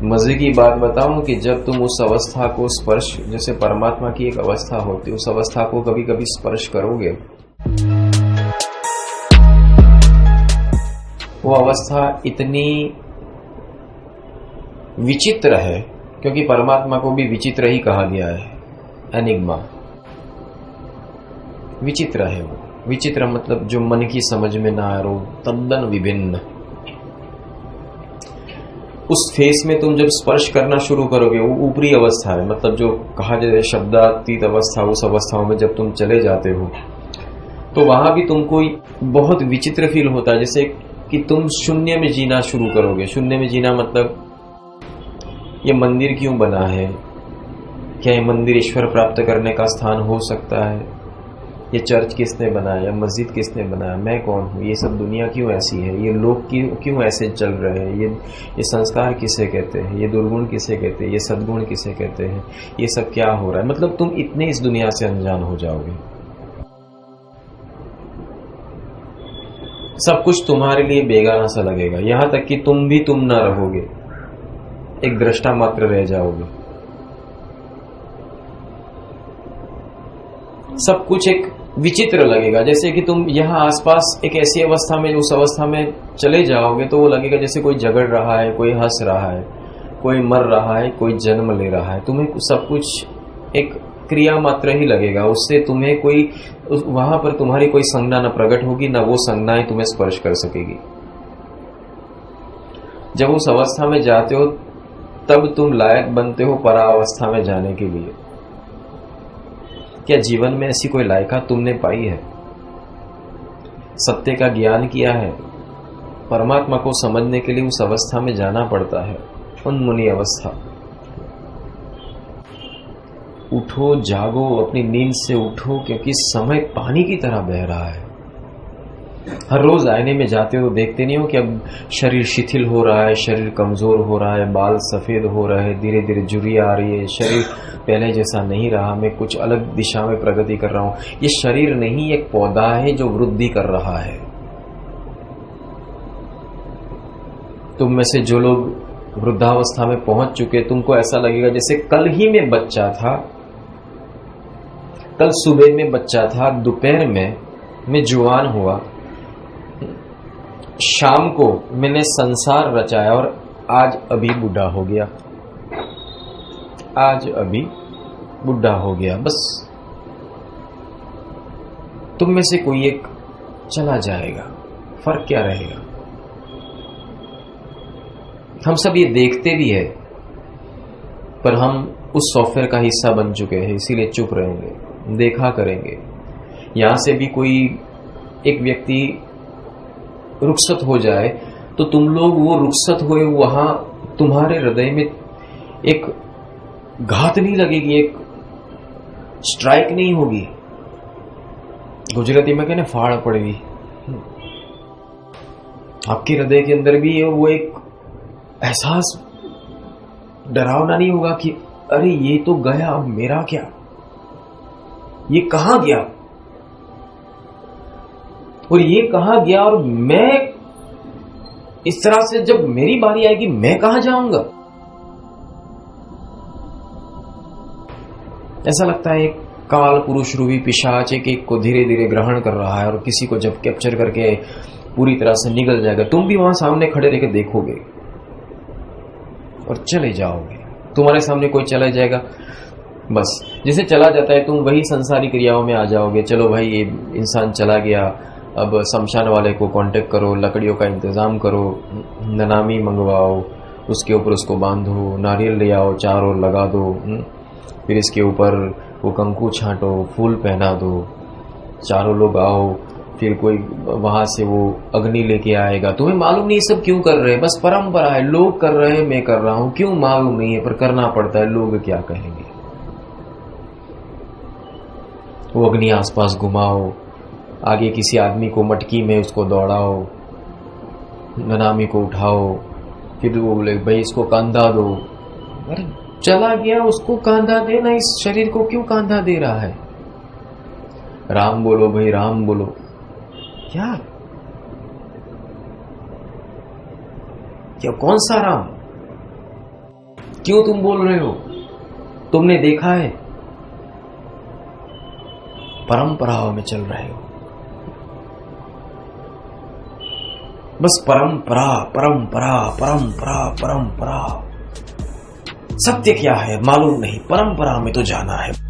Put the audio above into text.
मजे की बात बताऊं कि जब तुम उस अवस्था को स्पर्श, जैसे परमात्मा की एक अवस्था होती है, उस अवस्था को कभी कभी स्पर्श करोगे, वो अवस्था इतनी विचित्र है, क्योंकि परमात्मा को भी विचित्र ही कहा गया है, एनिग्मा, विचित्र है वो। विचित्र मतलब जो मन की समझ में ना आ रहा, तद्दन विभिन्न। उस फेस में तुम जब स्पर्श करना शुरू करोगे, वो ऊपरी अवस्था है, मतलब जो कहा जाए शब्दातीत अवस्था, उस अवस्थाओं में जब तुम चले जाते हो तो वहां भी तुमको बहुत विचित्र फील होता है, जैसे कि तुम शून्य में जीना शुरू करोगे। शून्य में जीना मतलब ये मंदिर क्यों बना है, क्या ये मंदिर ईश्वर प्राप्त करने का स्थान हो सकता है, ये चर्च किसने बनाया, मस्जिद किसने बनाया, मैं कौन हूँ, ये सब दुनिया क्यों ऐसी है, ये लोग क्यों ऐसे चल रहे हैं, ये संस्कार किसे कहते हैं, ये दुर्गुण किसे कहते हैं, ये सद्गुण किसे कहते हैं, ये सब क्या हो रहा है। मतलब तुम इतने इस दुनिया से अनजान हो जाओगे, सब कुछ तुम्हारे लिए बेगाना सा लगेगा, यहां तक कि तुम भी तुम ना रहोगे, एक दृष्टा मात्र रह जाओगे। सब कुछ एक विचित्र लगेगा, जैसे कि तुम यहाँ आसपास एक ऐसी अवस्था में, उस अवस्था में चले जाओगे तो वो लगेगा जैसे कोई झगड़ रहा है, कोई हंस रहा है, कोई मर रहा है, कोई जन्म ले रहा है। तुम्हें सब कुछ एक क्रिया मात्र ही लगेगा, उससे तुम्हें कोई, वहां पर तुम्हारी कोई संज्ञा न प्रकट होगी, न वो संज्ञाएं तुम्हें स्पर्श कर सकेगी। जब उस अवस्था में जाते हो तब तुम लायक बनते हो परावस्था में जाने के लिए। क्या जीवन में ऐसी कोई लायका तुमने पाई है? सत्य का ज्ञान किया है, परमात्मा को समझने के लिए उस अवस्था में जाना पड़ता है, उन्मुनि अवस्था। उठो, जागो, अपनी नींद से उठो, क्योंकि समय पानी की तरह बह रहा है। हर रोज आईने में जाते हो, देखते नहीं हो कि अब शरीर शिथिल हो रहा है, शरीर कमजोर हो रहा है, बाल सफेद हो रहे हैं, धीरे धीरे झुर्रियां आ रही है, शरीर पहले जैसा नहीं रहा, मैं कुछ अलग दिशा में प्रगति कर रहा हूं। ये शरीर नहीं, एक पौधा है जो वृद्धि कर रहा है। तुम में से जो लोग वृद्धावस्था में पहुंच चुके, तुमको ऐसा लगेगा जैसे कल ही में बच्चा था, कल सुबह में बच्चा था, दोपहर में मैं जुआन हुआ, शाम को मैंने संसार रचाया और आज अभी बूढ़ा हो गया, आज अभी बूढ़ा हो गया। बस तुम में से कोई एक चला जाएगा, फर्क क्या रहेगा? हम सब ये देखते भी है, पर हम उस सॉफ्टवेयर का हिस्सा बन चुके हैं, इसीलिए चुप रहेंगे, देखा करेंगे। यहां से भी कोई एक व्यक्ति रुखसत हो जाए तो तुम लोग वो रुखसत हुए वहां तुम्हारे हृदय में एक घात नहीं लगेगी, एक स्ट्राइक नहीं होगी, गुजराती में कहने फाड़ पड़ेगी। आपके हृदय के अंदर भी वो एक एहसास डरावना नहीं होगा कि अरे ये तो गया, अब मेरा क्या, ये कहां गया और ये कहां गया, और मैं इस तरह से जब मेरी बारी आएगी मैं कहां जाऊंगा। ऐसा लगता है एक काल पुरुष रूपी पिशाच एक को धीरे धीरे ग्रहण कर रहा है और किसी को जब कैप्चर करके पूरी तरह से निगल जाएगा, तुम भी वहां सामने खड़े रहकर देखोगे और चले जाओगे। तुम्हारे सामने कोई चला जाएगा, बस जिसे चला जाता है तुम वही संसारी क्रियाओं में आ जाओगे। चलो भाई ये इंसान चला गया, अब शमशान वाले को कांटेक्ट करो, लकड़ियों का इंतजाम करो, ननामी मंगवाओ, उसके ऊपर उसको बांधो, नारियल ले आओ, चार ओर लगा दो, फिर इसके ऊपर वो कंकु छांटो, फूल पहना दो, चारों लोग आओ, फिर कोई वहां से वो अग्नि लेके आएगा। तुम्हें मालूम नहीं सब क्यों कर रहे हैं, बस परंपरा है, लोग कर रहे हैं मैं कर रहा हूं, क्यों मालूम नहीं है पर करना पड़ता है, लोग क्या कहेंगे। वो अग्नि आसपास घुमाओ, आगे किसी आदमी को मटकी में उसको दौड़ाओ, ननामी को उठाओ, फिर वो बोले भाई इसको कांधा दो। अरे चला गया, उसको कांधा देना, इस शरीर को क्यों कांधा दे रहा है? राम बोलो भाई, राम बोलो। क्या क्या कौन सा राम? क्यों तुम बोल रहे हो? तुमने देखा है? परंपराओं में चल रहे हो, बस परंपरा परंपरा परंपरा परंपरा। सत्य क्या है मालूम नहीं, परंपरा में तो जाना है।